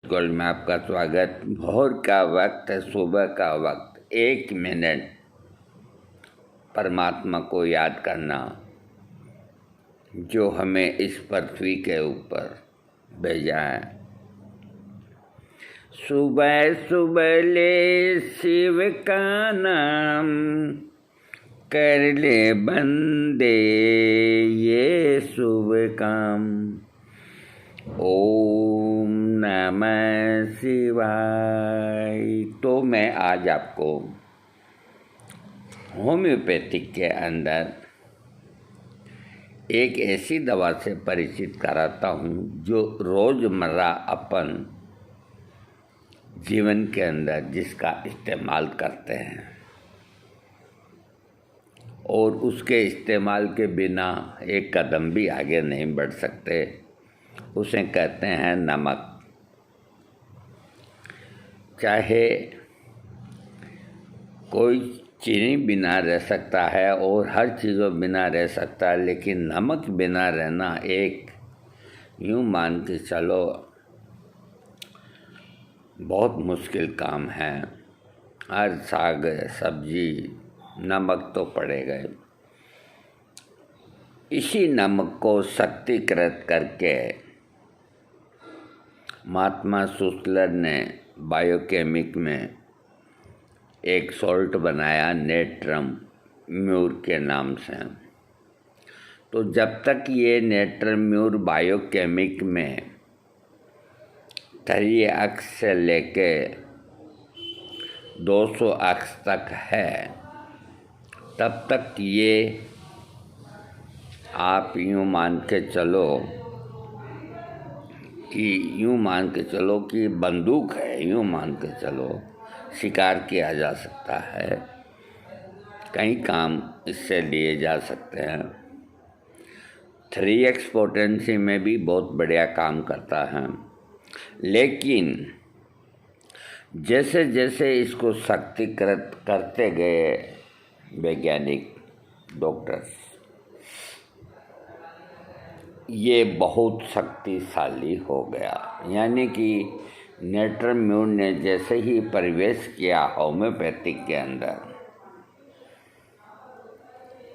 Gold में आपका स्वागत। भोर का वक्त है, सुबह का वक्त। 1 मिनट परमात्मा को याद करना जो हमें इस पृथ्वी के ऊपर भेजा है। सुबह सुबह ले शिव का नाम, कर ले बंदे ये शुभ काम। ओम नमः शिवाय। तो मैं आज आपको होम्योपैथिक के अंदर एक ऐसी दवा से परिचित कराता हूँ जो रोज़मर्रा अपन जीवन के अंदर जिसका इस्तेमाल करते हैं और उसके इस्तेमाल के बिना एक कदम भी आगे नहीं बढ़ सकते। उसे कहते हैं नमक। चाहे कोई चीनी बिना रह सकता है और हर चीज़ों बिना रह सकता है, लेकिन नमक बिना रहना एक यूँ मान के चलो बहुत मुश्किल काम है। हर साग सब्जी नमक तो पड़ेगा। इसी नमक को शक्तिकृत करके महात्मा सुसलर ने बायोकेमिक में एक सॉल्ट बनाया नेट्रम म्यूर के नाम से। तो जब तक ये नेट्रम म्यूर बायोकेमिक में 3 अक्ष से लेके 200 अक्ष तक है, तब तक ये आप यूँ मान के चलो कि बंदूक है। यूँ मान के चलो शिकार किया जा सकता है, कई काम इससे लिए जा सकते हैं। 3x पोटेंसी में भी बहुत बढ़िया काम करता है। लेकिन जैसे जैसे इसको शक्तिकृत करते गए वैज्ञानिक डॉक्टर्स, ये बहुत शक्तिशाली हो गया। यानी कि नेट्रम म्यूर ने जैसे ही प्रवेश किया होम्योपैथिक के अंदर,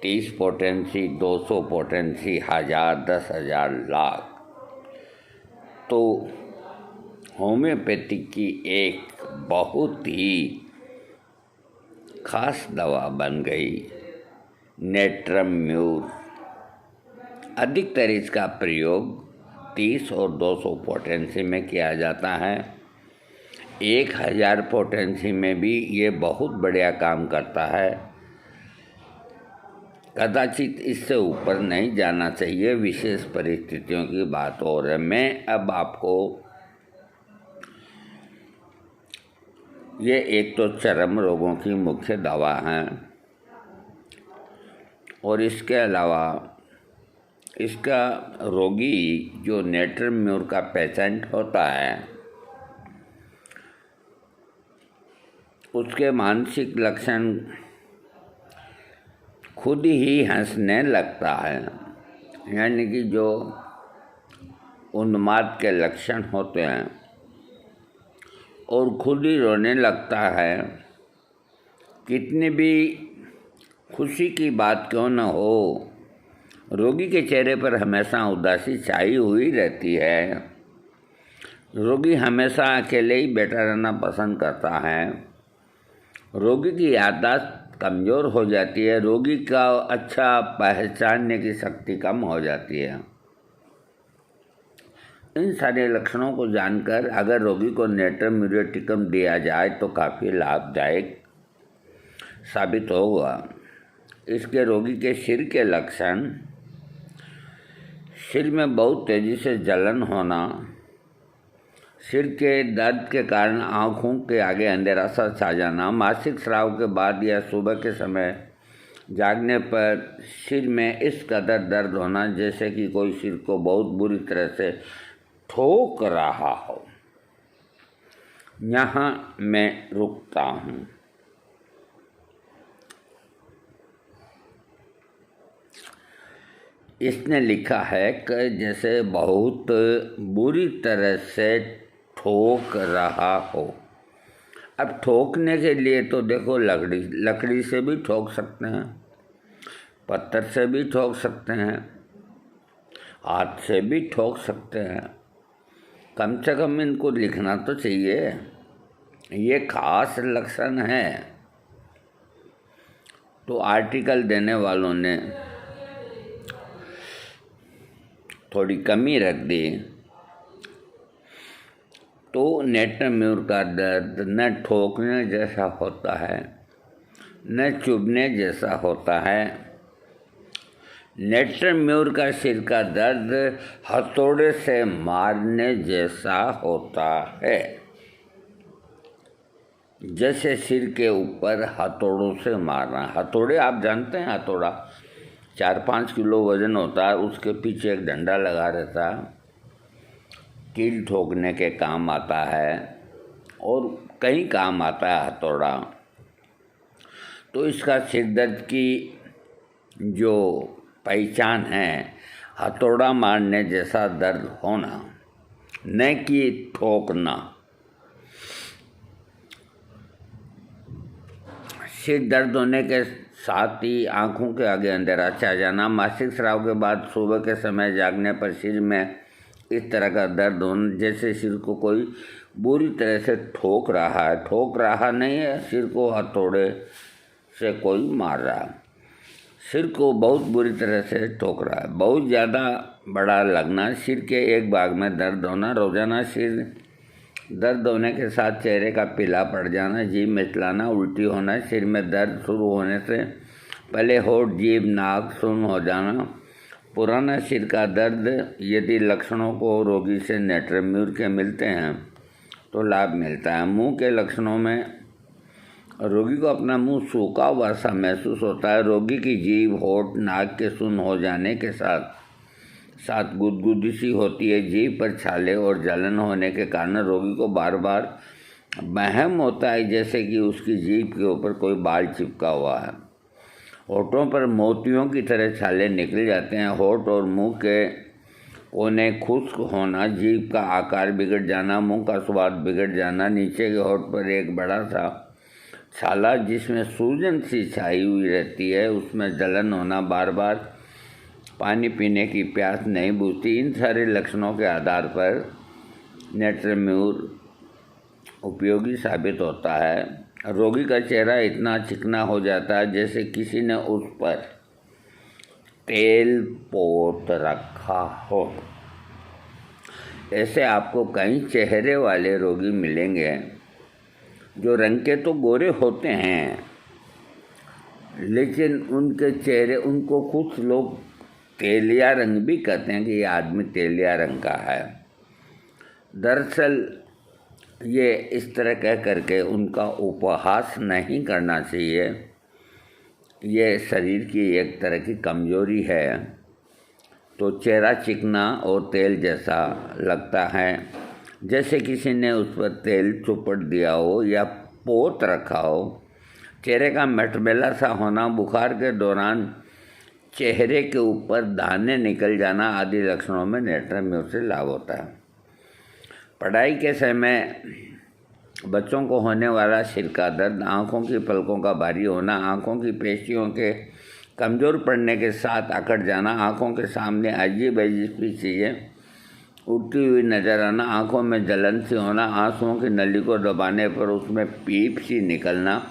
30 पोटेंसी, 200 पोटेंसी, 1000, 10,000, लाख, तो होम्योपैथिक की एक बहुत ही खास दवा बन गई नेट्रम म्यूर। अधिकतर इसका प्रयोग 30 और 200 पोटेंसी में किया जाता है। 1000 पोटेंसी में भी ये बहुत बढ़िया काम करता है। कदाचित इससे ऊपर नहीं जाना चाहिए, विशेष परिस्थितियों की बात हो रही है। मैं अब आपको ये एक तो चर्म रोगों की मुख्य दवा है और इसके अलावा इसका रोगी जो नेट्रम म्यूर का पेशेंट होता है, उसके मानसिक लक्षण खुद ही हंसने लगता है। यानी कि जो उन्माद के लक्षण होते हैं, और खुद ही रोने लगता है। कितनी भी खुशी की बात क्यों न हो, रोगी के चेहरे पर हमेशा उदासी छाई हुई रहती है। रोगी हमेशा अकेले ही बैठा रहना पसंद करता है। रोगी की याददाश्त कमज़ोर हो जाती है। रोगी का अच्छा पहचानने की शक्ति कम हो जाती है। इन सारे लक्षणों को जानकर अगर रोगी को नेट्रम म्यूरेटिकम दिया जाए तो काफ़ी लाभदायक साबित होगा। इसके रोगी के सिर के लक्षण, सिर में बहुत तेज़ी से जलन होना, सिर के दर्द के कारण आँखों के आगे अंधेरा सा छा जाना, मासिक स्राव के बाद या सुबह के समय जागने पर सिर में इस कदर दर्द होना जैसे कि कोई सिर को बहुत बुरी तरह से ठोक रहा हो। यहाँ मैं रुकता हूँ। इसने लिखा है कि जैसे बहुत बुरी तरह से ठोक रहा हो। अब ठोकने के लिए तो देखो लकड़ी से भी ठोक सकते हैं, पत्थर से भी ठोक सकते हैं, हाथ से भी ठोक सकते हैं। कम से कम इनको लिखना तो चाहिए, ये खास लक्षण है। तो आर्टिकल देने वालों ने थोड़ी कमी रख दी। तो नेत्रम्यूर का दर्द न ठोकने जैसा होता है, न चुभने जैसा होता है। नेत्रम्यूर का सिर का दर्द हथौड़े से मारने जैसा होता है। जैसे सिर के ऊपर हथौड़ों से मारना। हथौड़े आप जानते हैं, हथौड़ा 4-5 किलो वजन होता है, उसके पीछे एक डंडा लगा रहता है, कील ठोकने के काम आता है और कई काम आता है हथौड़ा। तो इसका सिर दर्द की जो पहचान है, हथौड़ा मारने जैसा दर्द होना, न कि ठोकना। सिर दर्द होने के साथ ही आँखों के आगे अंधेरा छा जाना, मासिक स्राव के बाद सुबह के समय जागने पर सिर में इस तरह का दर्द होना जैसे सिर को कोई बुरी तरह से ठोक रहा है। ठोक रहा नहीं है, सिर को हथौड़े से कोई मार रहा है, सिर को बहुत बुरी तरह से ठोक रहा है। बहुत ज़्यादा बड़ा लगना, सिर के एक भाग में दर्द होना, रोजाना सिर दर्द होने के साथ चेहरे का पीला पड़ जाना, जीभ मिचलाना, उल्टी होना, सिर में दर्द शुरू होने से पहले होठ, जीभ, नाक सुन्न हो जाना, पुराना सिर का दर्द। यदि लक्षणों को रोगी से नेत्रम्यूर के मिलते हैं तो लाभ मिलता है। मुंह के लक्षणों में रोगी को अपना मुंह सूखा हुआ सा महसूस होता है। रोगी की जीभ, होठ, नाक के सुन्न हो जाने के साथ साथ गुदगुदी सी होती है। जीभ पर छाले और जलन होने के कारण रोगी को बार बार वहम होता है जैसे कि उसकी जीभ के ऊपर कोई बाल चिपका हुआ है। होठों पर मोतियों की तरह छाले निकल जाते हैं। होठ और मुंह के कोने खुश्क होना, जीभ का आकार बिगड़ जाना, मुंह का स्वाद बिगड़ जाना, नीचे के होठ पर एक बड़ा सा छाला जिसमें सूजन सी छाई हुई रहती है, उसमें जलन होना, बार बार पानी पीने की प्यास नहीं बुझती। इन सारे लक्षणों के आधार पर नेत्रम्यूर उपयोगी साबित होता है। रोगी का चेहरा इतना चिकना हो जाता है जैसे किसी ने उस पर तेल पोत रखा हो। ऐसे आपको कई चेहरे वाले रोगी मिलेंगे जो रंग के तो गोरे होते हैं, लेकिन उनके चेहरे, उनको कुछ लोग तेलिया रंग भी कहते हैं कि ये आदमी तेलिया रंग का है। दरअसल ये इस तरह कह करके उनका उपहास नहीं करना चाहिए। ये शरीर की एक तरह की कमजोरी है। तो चेहरा चिकना और तेल जैसा लगता है, जैसे किसी ने उस पर तेल चुपड़ दिया हो या पोत रखा हो। चेहरे का मटमैला सा होना, बुखार के दौरान चेहरे के ऊपर दाने निकल जाना आदि लक्षणों में नेत्रम्यूर से लाभ होता है। पढ़ाई के समय बच्चों को होने वाला सिर का दर्द, आँखों की पलकों का भारी होना, आँखों की पेशियों के कमज़ोर पड़ने के साथ अकड़ जाना, आँखों के सामने अजीब अजीब सी चीज़ें उठती हुई नजर आना, आँखों में जलन सी होना, आंसुओं की नली को दबाने पर उसमें पीप सी निकलना,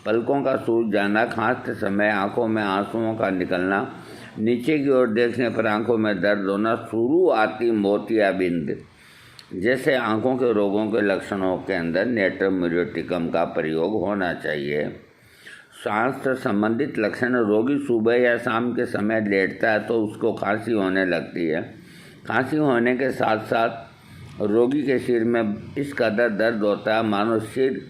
पलकों का सूज जाना, खांसते समय आँखों में आंसुओं का निकलना, नीचे की ओर देखने पर आँखों में दर्द होना, शुरुआती मोतियाबिंद जैसे आँखों के रोगों के लक्षणों के अंदर नेत्रम्यूरेटिकम का प्रयोग होना चाहिए। सांस से संबंधित लक्षण, रोगी सुबह या शाम के समय लेटता है तो उसको खांसी होने लगती है। खांसी होने के साथ साथ रोगी के सिर में इस कदर दर्द होता है मानो सिर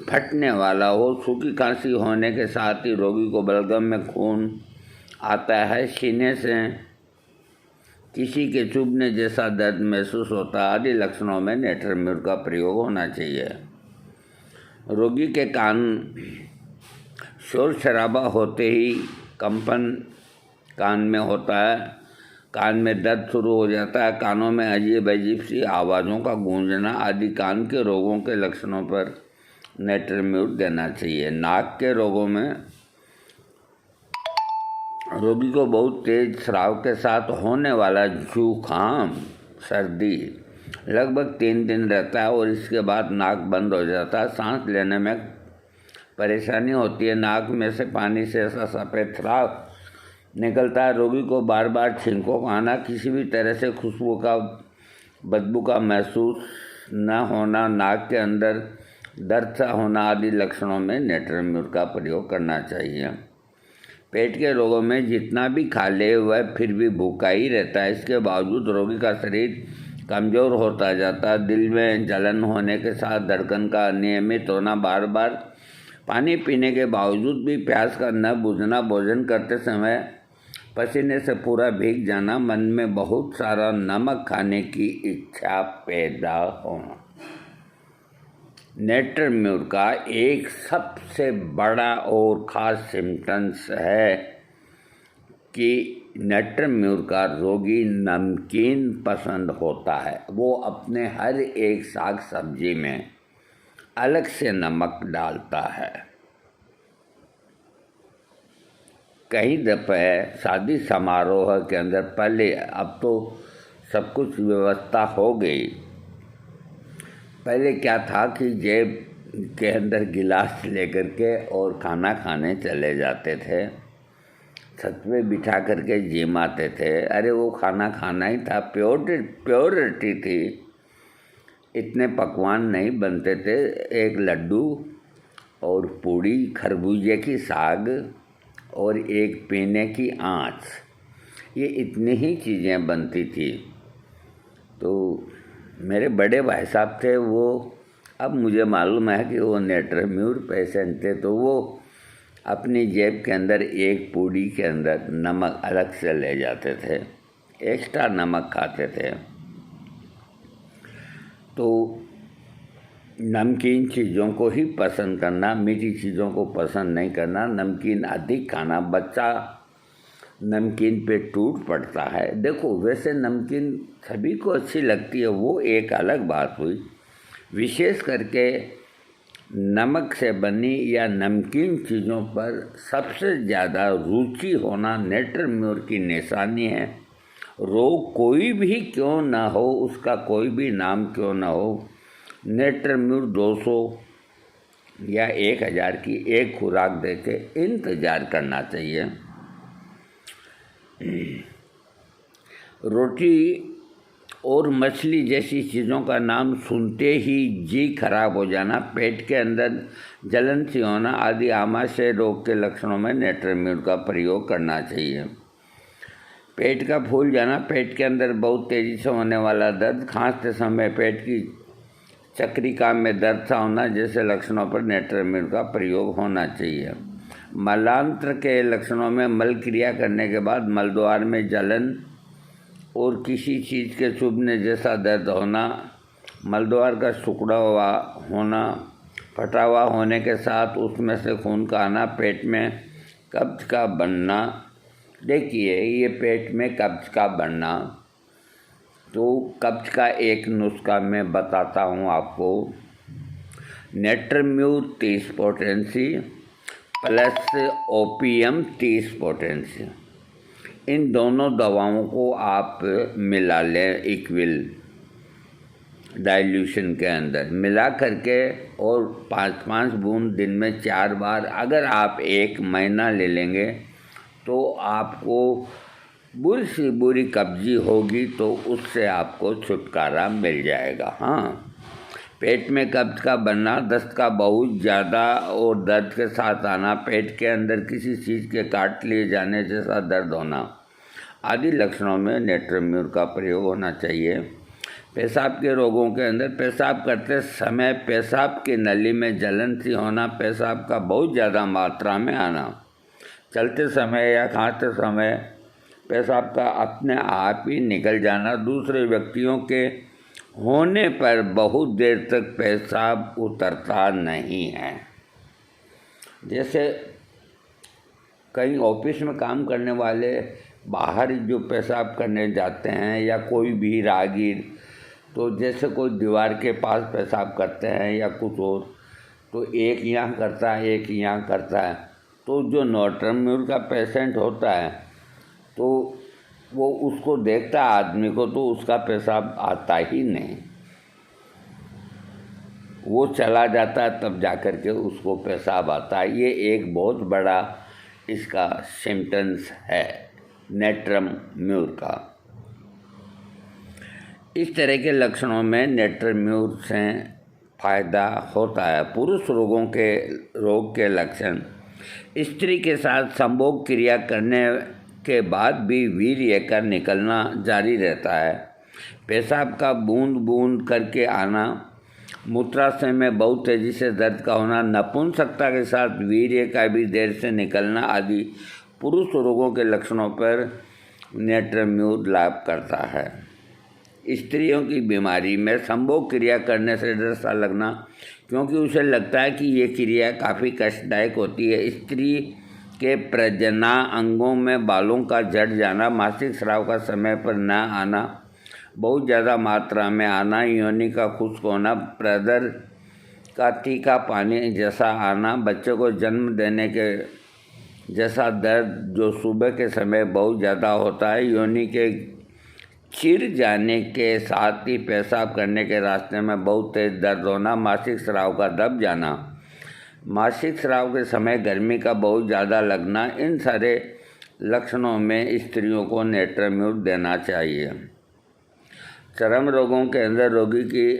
फटने वाला हो। सूखी खांसी होने के साथ ही रोगी को बलगम में खून आता है, सीने से किसी के चुभने जैसा दर्द महसूस होता है आदि लक्षणों में नेत्रम्यूर का प्रयोग होना चाहिए। रोगी के कान शोर शराबा होते ही कंपन कान में होता है कान में दर्द शुरू हो जाता है, कानों में अजीब अजीब सी आवाज़ों का गूंजना आदि कान के रोगों के लक्षणों पर नेट्रम्यूर देना चाहिए। नाक के रोगों में रोगी को बहुत तेज स्राव के साथ होने वाला जुकाम, सर्दी लगभग 3 दिन रहता है और इसके बाद नाक बंद हो जाता है। सांस लेने में परेशानी होती है। नाक में से पानी से ऐसा सफ़ेद स्राव निकलता है। रोगी को बार बार छींकों का आना, किसी भी तरह से खुशबू का बदबू का महसूस न होना, नाक के अंदर दर्द सा होना आदि लक्षणों में नेट्रम्यूर का प्रयोग करना चाहिए। पेट के रोगों में जितना भी खा ले वह फिर भी भूखा ही रहता है। इसके बावजूद रोगी का शरीर कमज़ोर होता जाता है। दिल में जलन होने के साथ धड़कन का अनियमित होना, बार बार पानी पीने के बावजूद भी प्यास का न बुझना, भोजन करते समय पसीने से पूरा भीग जाना, मन में बहुत सारा नमक खाने की इच्छा पैदा होना। नेट्रम्यूर का एक सबसे बड़ा और ख़ास सिम्टम्स है कि नेट्रम्यूर का रोगी नमकीन पसंद होता है। वो अपने हर एक साग सब्जी में अलग से नमक डालता है। कई दफ़े शादी समारोह के अंदर, पहले, अब तो सब कुछ व्यवस्था हो गई, पहले क्या था कि जेब के अंदर गिलास लेकर के और खाना खाने चले जाते थे, छत पे बिठा करके जिम आते थे। अरे वो खाना खाना ही था, प्योरिटी थी। इतने पकवान नहीं बनते थे, एक लड्डू और पूड़ी, खरबूजे की साग और एक पीने की आँच, ये इतनी ही चीज़ें बनती थी। तो मेरे बड़े भाई साहब थे, वो, अब मुझे मालूम है कि वो नेट्रम्यूर पेशेंट थे, तो वो अपनी जेब के अंदर एक पूड़ी के अंदर नमक अलग से ले जाते थे, एक्स्ट्रा नमक खाते थे। तो नमकीन चीज़ों को ही पसंद करना, मीठी चीज़ों को पसंद नहीं करना, नमकीन अधिक खाना, बच्चा नमकीन पे टूट पड़ता है। देखो, वैसे नमकीन सभी को अच्छी लगती है, वो एक अलग बात हुई। विशेष करके नमक से बनी या नमकीन चीज़ों पर सबसे ज़्यादा रुचि होना नेट्रम्यूर की निशानी है। रोग कोई भी क्यों ना हो, उसका कोई भी नाम क्यों ना हो, नेट्रम्यूर 200 या 1000 की एक खुराक देके इंतज़ार करना चाहिए। रोटी और मछली जैसी चीज़ों का नाम सुनते ही जी खराब हो जाना, पेट के अंदर जलन सी होना आदि आमाशय रोग के लक्षणों में नेट्रम्यूर का प्रयोग करना चाहिए। पेट का फूल जाना, पेट के अंदर बहुत तेज़ी से होने वाला दर्द, खांसते समय पेट की चक्रिका में दर्द सा होना जैसे लक्षणों पर नेट्रम्यूर का प्रयोग होना चाहिए। मलांत्र के लक्षणों में मल क्रिया करने के बाद मलद्वार में जलन और किसी चीज़ के चुभने जैसा दर्द होना, मलद्वार का सिकुड़ा हुआ होना, फटा हुआ होने के साथ उसमें से खून का आना, पेट में कब्ज का बनना। देखिए, ये पेट में कब्ज का बनना, तो कब्ज का एक नुस्खा मैं बताता हूँ आपको। Natrum mur 30 potency plus opium 30 potency, इन दोनों दवाओं को आप मिला लें इक्विल डाइल्यूशन के अंदर मिला करके, और 5-5 बूंद दिन में 4 बार अगर आप 1 महीना ले लेंगे तो आपको बुरी सी बुरी कब्जी होगी तो उससे आपको छुटकारा मिल जाएगा। हाँ, पेट में कब्ज का बनना, दस्त का बहुत ज़्यादा और दर्द के साथ आना, पेट के अंदर किसी चीज़ के काट लिए जाने जैसा दर्द होना आदि लक्षणों में नेट्रम्यूर का प्रयोग होना चाहिए। पेशाब के रोगों के अंदर पेशाब करते समय पेशाब की नली में जलन सी होना, पेशाब का बहुत ज़्यादा मात्रा में आना, चलते समय या खाते समय पेशाब का अपने आप ही निकल जाना, दूसरे व्यक्तियों के होने पर बहुत देर तक पेशाब उतरता नहीं है। जैसे कई ऑफिस में काम करने वाले बाहर जो पेशाब करने जाते हैं या कोई भी राहगीर, तो जैसे कोई दीवार के पास पेशाब करते हैं या कुछ और, तो एक यहाँ करता है एक यहाँ करता है, तो जो नॉर्टर्न का पेशेंट होता है तो वो उसको देखता है आदमी को, तो उसका पेशाब आता ही नहीं, वो चला जाता है तब जा कर के उसको पेशाब आता है। ये एक बहुत बड़ा इसका सिम्टम्स है नेट्रम म्यूर का। इस तरह के लक्षणों में नेट्रम म्यूर से फायदा होता है। पुरुष रोग के लक्षण: स्त्री के साथ संभोग क्रिया करने के बाद भी वीर्य का निकलना जारी रहता है, पेशाब का बूंद बूंद करके आना, मूत्राशय में बहुत तेज़ी से दर्द का होना, नपुंसकता के साथ वीर्य का भी देर से निकलना आदि पुरुष रोगों के लक्षणों पर नेट्रम म्यूर लाभ करता है। स्त्रियों की बीमारी में संभोग क्रिया करने से डर सा लगना, क्योंकि उसे लगता है कि ये क्रिया काफ़ी कष्टदायक होती है। स्त्री के प्रजना अंगों में बालों का झड़ जाना, मासिक स्राव का समय पर न आना, बहुत ज़्यादा मात्रा में आना, योनि का खुश्क होना, प्रदर का तीखा पानी जैसा आना, बच्चे को जन्म देने के जैसा दर्द जो सुबह के समय बहुत ज़्यादा होता है, योनि के चिर जाने के साथ ही पेशाब करने के रास्ते में बहुत तेज दर्द होना, मासिक स्राव का दब जाना, मासिक स्राव के समय गर्मी का बहुत ज़्यादा लगना, इन सारे लक्षणों में स्त्रियों को नेट्रम म्यूर देना चाहिए। चर्म रोगों के अंदर रोगी की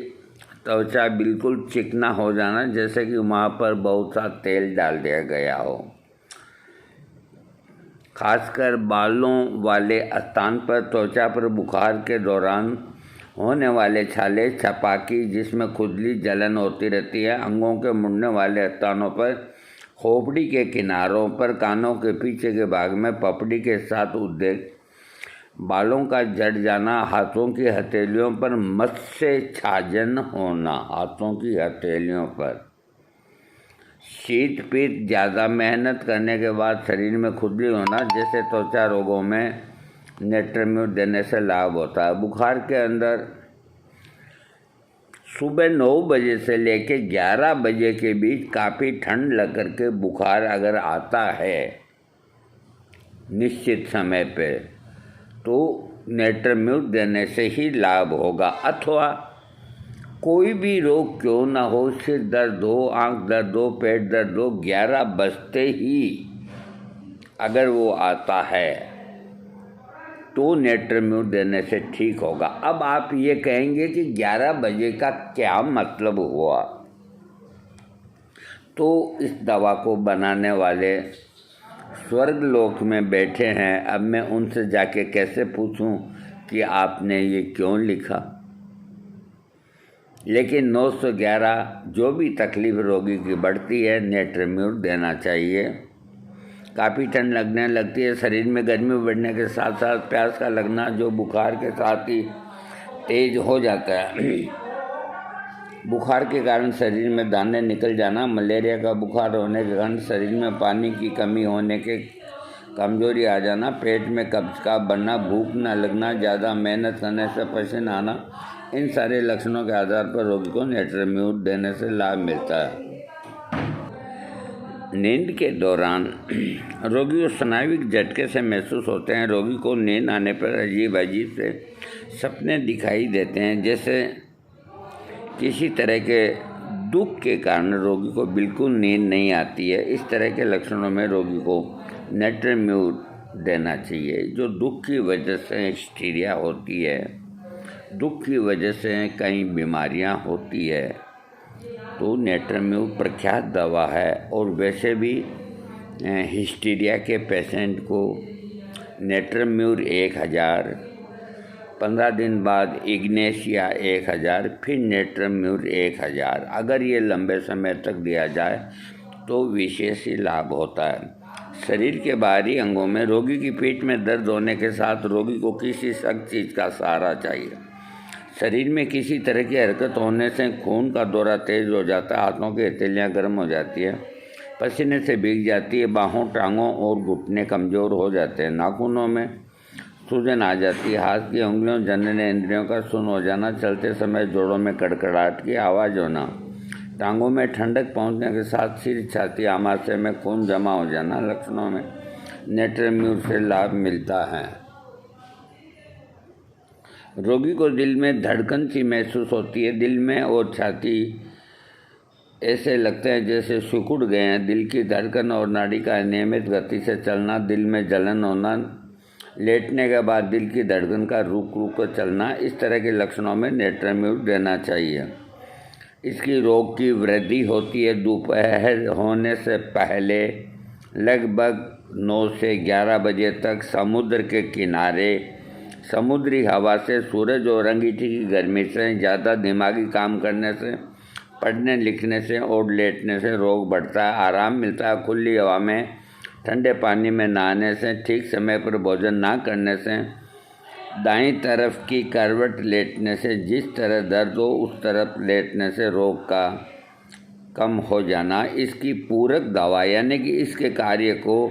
त्वचा बिल्कुल चिकना हो जाना, जैसे कि वहाँ पर बहुत सा तेल डाल दिया गया हो। खासकर बालों वाले स्थान पर त्वचा पर बुखार के दौरान होने वाले छाले, छपाकी जिसमें खुजली जलन होती रहती है, अंगों के मुड़ने वाले स्थानों पर, खोपड़ी के किनारों पर, कानों के पीछे के भाग में पपड़ी के साथ उद्वेग, बालों का झड़ जाना, हाथों की हथेलियों पर मत्स्य छाजन होना, हाथों की हथेलियों पर, शीत पीत, ज़्यादा मेहनत करने के बाद शरीर में खुजली होना, जैसे त्वचा रोगों में नेट्रम म्यूर देने से लाभ होता है। बुखार के अंदर सुबह 9 बजे से लेकर 11 बजे के बीच काफ़ी ठंड लग कर के बुखार अगर आता है निश्चित समय पे, तो नेट्रम म्यूर देने से ही लाभ होगा। अथवा कोई भी रोग क्यों ना हो, सिर दर्द हो, आंख दर्द हो, पेट दर्द हो, 11 बजते ही अगर वो आता है तो नेट्रम म्यूर देने से ठीक होगा। अब आप ये कहेंगे कि 11 बजे का क्या मतलब हुआ? तो इस दवा को बनाने वाले स्वर्ग लोक में बैठे हैं, अब मैं उनसे जाके कैसे पूछूं कि आपने ये क्यों लिखा? लेकिन 911 जो भी तकलीफ रोगी की बढ़ती है, नेट्रम म्यूर देना चाहिए। काफ़ी ठंड लगने लगती है, शरीर में गर्मी बढ़ने के साथ साथ प्यास का लगना जो बुखार के साथ ही तेज हो जाता है, बुखार के कारण शरीर में दाने निकल जाना, मलेरिया का बुखार होने के कारण शरीर में पानी की कमी होने के कमजोरी आ जाना, पेट में कब्ज का बनना, भूख न लगना, ज़्यादा मेहनत करने से पसीना आना, इन सारे लक्षणों के आधार पर रोगी को नेट्रम म्यूर देने से लाभ मिलता है। नींद के दौरान रोगी को स्नायुविक झटके से महसूस होते हैं। रोगी को नींद आने पर अजीब अजीब से सपने दिखाई देते हैं, जैसे किसी तरह के दुख के कारण रोगी को बिल्कुल नींद नहीं आती है। इस तरह के लक्षणों में रोगी को नेट्रम म्यूर देना चाहिए। जो दुख की वजह से हिस्टीरिया होती है, दुख की वजह से कई बीमारियां होती है, तो नेट्रम म्यूर प्रख्यात दवा है। और वैसे भी हिस्टीरिया के पेशेंट को नेट्रम म्यूर 1000, 15 दिन बाद इग्नेशिया 1000, फिर नेट्रम म्यूर 1000, अगर ये लंबे समय तक दिया जाए तो विशेष ही लाभ होता है। शरीर के बाहरी अंगों में रोगी की पीठ में दर्द होने के साथ रोगी को किसी सख्त चीज़ का सहारा चाहिए। शरीर में किसी तरह की हरकत होने से खून का दौरा तेज हो जाता है, हाथों की हथेलियाँ गर्म हो जाती है, पसीने से भीग जाती है, बाहों, टांगों और घुटने कमज़ोर हो जाते हैं, नाखूनों में सूजन आ जाती है, हाथ की उंगलियों, जनने इंद्रियों का शून्य हो जाना, चलते समय जोड़ों में कड़कड़ाहट की आवाज़ होना, टांगों में ठंडक पहुंचने के साथ सिर, छाती, आमाशय में खून जमा हो जाना लक्षणों में नेत्रम्यूर से लाभ मिलता है। रोगी को दिल में धड़कन सी महसूस होती है। दिल में और छाती ऐसे लगते हैं जैसे सिकुड़ गए हैं। दिल की धड़कन और नाड़ी का अनियमित गति से चलना, दिल में जलन होना, लेटने के बाद दिल की धड़कन का रुक रुक कर चलना, इस तरह के लक्षणों में नेत्रम्यूर देना चाहिए। इसकी रोग की वृद्धि होती है दोपहर होने से पहले लगभग 9 से 11 बजे तक समुद्र के किनारे। समुद्री हवा से, सूरज और अंगीठी की गर्मी से, ज़्यादा दिमागी काम करने से, पढ़ने लिखने से और लेटने से रोग बढ़ता है। आराम मिलता है खुली हवा में, ठंडे पानी में नहाने से, ठीक समय पर भोजन ना करने से, दाईं तरफ की करवट लेटने से, जिस तरह दर्द हो उस तरफ लेटने से रोग का कम हो जाना। इसकी पूरक दवा यानी कि इसके कार्य को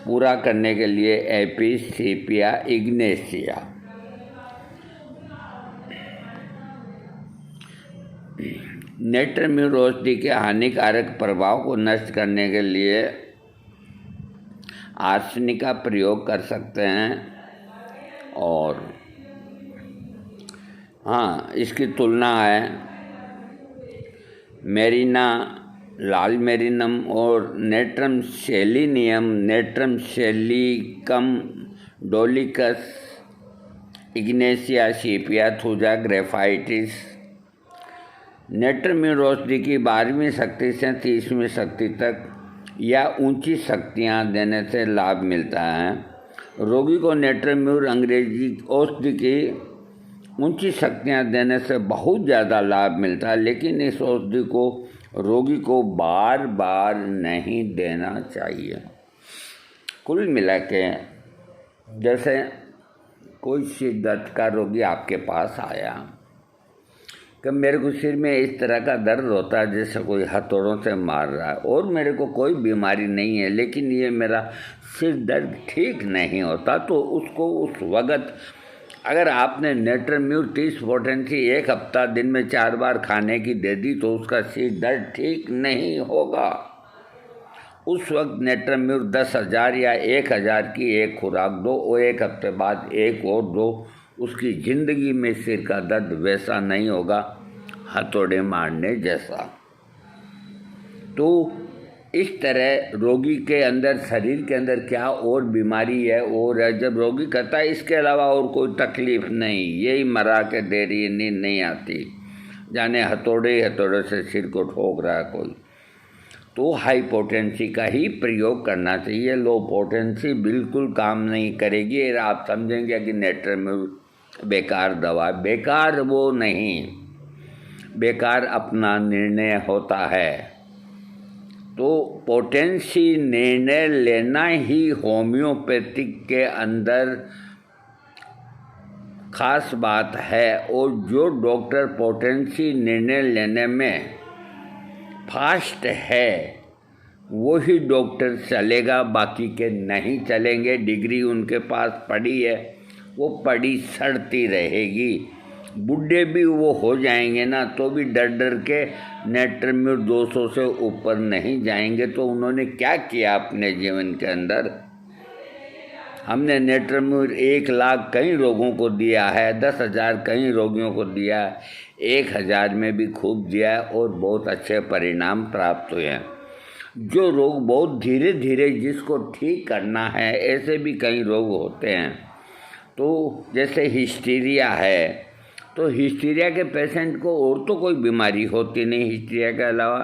पूरा करने के लिए एपिस, सीपिया, इग्नेशिया, नेत्रम्यूर औषधि के हानिकारक प्रभाव को नष्ट करने के लिए आर्सेनिक का प्रयोग कर सकते हैं। और हाँ, इसकी तुलना है मेरिना, लाल मेरिनम और नेट्रम सेलिनियम, नेट्रम सेलिकम, डोलिकस, इग्नेशिया, सीपिया, थूजा, ग्रेफाइटिस। नेत्रम्यूर औषधि की 12वीं शक्ति से 30वीं शक्ति तक या ऊंची शक्तियां देने से लाभ मिलता है। रोगी को नेत्रम्यूर अंग्रेजी औषधि की ऊंची शक्तियां देने से बहुत ज़्यादा लाभ मिलता है, लेकिन इस औषधि को रोगी को बार बार नहीं देना चाहिए। कुल मिला के जैसे कोई सिर दर्द का रोगी आपके पास आया कि मेरे को सिर में इस तरह का दर्द होता है जैसे कोई हथौड़ों से मार रहा है, और मेरे को कोई बीमारी नहीं है लेकिन ये मेरा सिर दर्द ठीक नहीं होता, तो उसको उस वक़्त अगर आपने नेत्रम्यूर 30 पोटेंसी 1 हफ्ता दिन में 4 बार खाने की दे दी तो उसका सिर दर्द ठीक नहीं होगा। उस वक्त नेत्रम्यूर 10,000 या 1,000 की एक खुराक दो और 1 हफ्ते बाद एक और दो, उसकी ज़िंदगी में सिर का दर्द वैसा नहीं होगा हथौड़े मारने जैसा। तो इस तरह रोगी के अंदर, शरीर के अंदर क्या और बीमारी है, और जब रोगी कहता है इसके अलावा और कोई तकलीफ़ नहीं, यही मरा के दे रही है, नींद नहीं आती, जाने हथौड़े से सिर को ठोक रहा है कोई, तो हाई पोटेंसी का ही प्रयोग करना चाहिए। लो पोटेंसी बिल्कुल काम नहीं करेगी। आप समझेंगे कि नेत्रम्यूर बेकार दवा, बेकार वो नहीं, बेकार अपना निर्णय होता है। तो पोटेंसी निर्णय लेना ही होम्योपैथिक के अंदर खास बात है, और जो डॉक्टर पोटेंसी निर्णय लेने में फास्ट है वही डॉक्टर चलेगा, बाकी के नहीं चलेंगे। डिग्री उनके पास पड़ी है, वो पड़ी सड़ती रहेगी। बूढ़े भी वो हो जाएंगे ना तो भी डर डर के नेत्रम्यूर 200 से ऊपर नहीं जाएंगे। तो उन्होंने क्या किया अपने जीवन के अंदर? हमने नेत्रम्यूर 1 लाख कई रोगों को दिया है, 10,000 कई रोगियों को दिया है, 1,000 में भी खूब दिया है और बहुत अच्छे परिणाम प्राप्त हुए हैं। जो रोग बहुत धीरे धीरे जिसको ठीक करना है, ऐसे भी कई रोग होते हैं। तो जैसे हिस्टीरिया है, तो हिस्टीरिया के पेशेंट को और तो कोई बीमारी होती नहीं हिस्टीरिया के अलावा,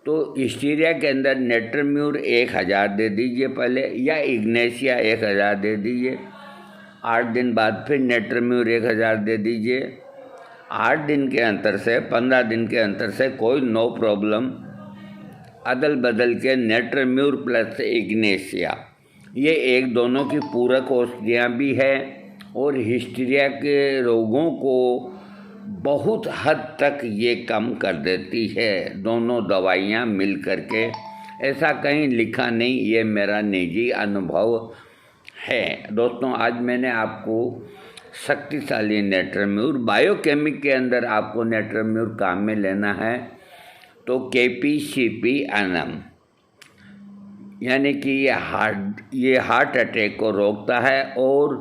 तो हिस्टीरिया के अंदर नेत्रम्यूर 1,000 दे दीजिए पहले, या इग्नेशिया 1,000 दे दीजिए। 8 दिन बाद फिर नेत्रम्यूर 1,000 दे दीजिए। 8 दिन के अंतर से, 15 दिन के अंतर से कोई नो प्रॉब्लम, अदल बदल के नेत्रम्यूर प्लस इग्नेशिया, ये एक दोनों की पूरक औषधियाँ भी है और हिस्टीरिया के रोगों को बहुत हद तक ये कम कर देती है, दोनों दवाइयाँ मिल कर के। ऐसा कहीं लिखा नहीं, ये मेरा निजी अनुभव है। दोस्तों, आज मैंने आपको शक्तिशाली नेट्रम्यूर, बायोकेमिक के अंदर आपको नेट्रम्यूर काम में लेना है तो KPCP एनम, यानी कि ये हार्ट अटैक को रोकता है और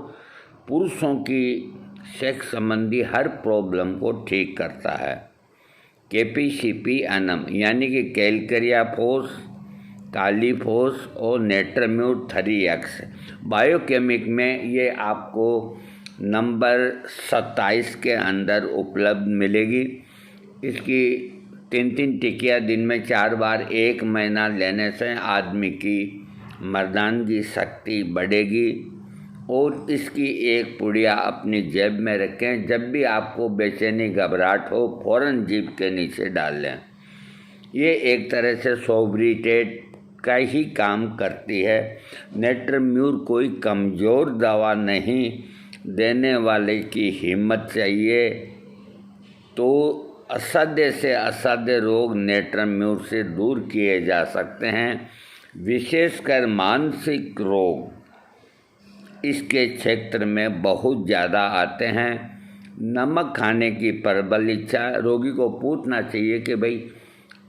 पुरुषों की सेक्स संबंधी हर प्रॉब्लम को ठीक करता है। KPCP एनम यानी कि कैलकरिया फोस, कालीफोस और नेट्रम्यूर 3X बायोकेमिक में ये आपको नंबर 27 के अंदर उपलब्ध मिलेगी। इसकी 3 टिकिया दिन में 4 बार 1 महीना लेने से आदमी की मर्दानगी शक्ति बढ़ेगी। और इसकी एक पुड़िया अपनी जेब में रखें, जब भी आपको बेचैनी घबराहट हो फ़ौरन जीभ के नीचे डाल लें। ये एक तरह से सोब्रिटेट का ही काम करती है। नेट्रम्यूर कोई कमज़ोर दवा नहीं, देने वाले की हिम्मत चाहिए। तो असाध्य से असाध्य रोग नेट्रम्यूर से दूर किए जा सकते हैं, विशेषकर मानसिक रोग इसके क्षेत्र में बहुत ज़्यादा आते हैं। नमक खाने की प्रबल इच्छा, रोगी को पूछना चाहिए कि भाई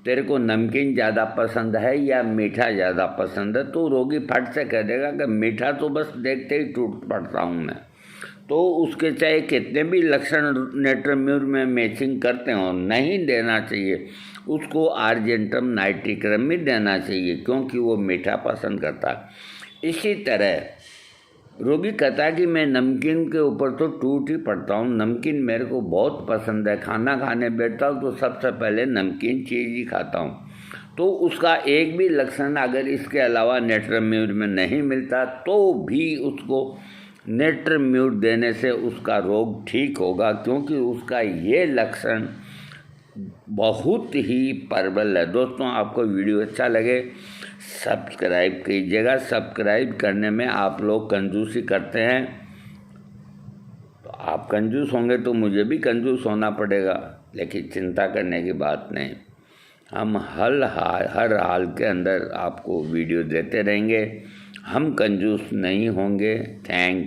तेरे को नमकीन ज़्यादा पसंद है या मीठा ज़्यादा पसंद है, तो रोगी फट से कह देगा कि मीठा तो बस देखते ही टूट पड़ता हूँ मैं। तो उसके चाहे कितने भी लक्षण नेट्रम्यूर में मैचिंग करते हों, नहीं देना चाहिए उसको। आर्जेंटम नाइट्रिक्रम भी देना चाहिए क्योंकि वो मीठा पसंद करता है। इसी तरह रोगी कहता है कि मैं नमकीन के ऊपर तो टूट ही पड़ता हूँ, नमकीन मेरे को बहुत पसंद है, खाना खाने बैठता हूँ तो सबसे पहले नमकीन चीज़ ही खाता हूँ। तो उसका एक भी लक्षण अगर इसके अलावा नेट्रम्यूर में नहीं मिलता तो भी उसको नेट्रम्यूर देने से उसका रोग ठीक होगा, क्योंकि उसका ये लक्षण बहुत ही प्रबल है। दोस्तों, आपको वीडियो अच्छा लगे सब्सक्राइब कीजिएगा। सब्सक्राइब करने में आप लोग कंजूसी करते हैं, तो आप कंजूस होंगे तो मुझे भी कंजूस होना पड़ेगा, लेकिन चिंता करने की बात नहीं। हम हर हाल के अंदर आपको वीडियो देते रहेंगे, हम कंजूस नहीं होंगे। थैंक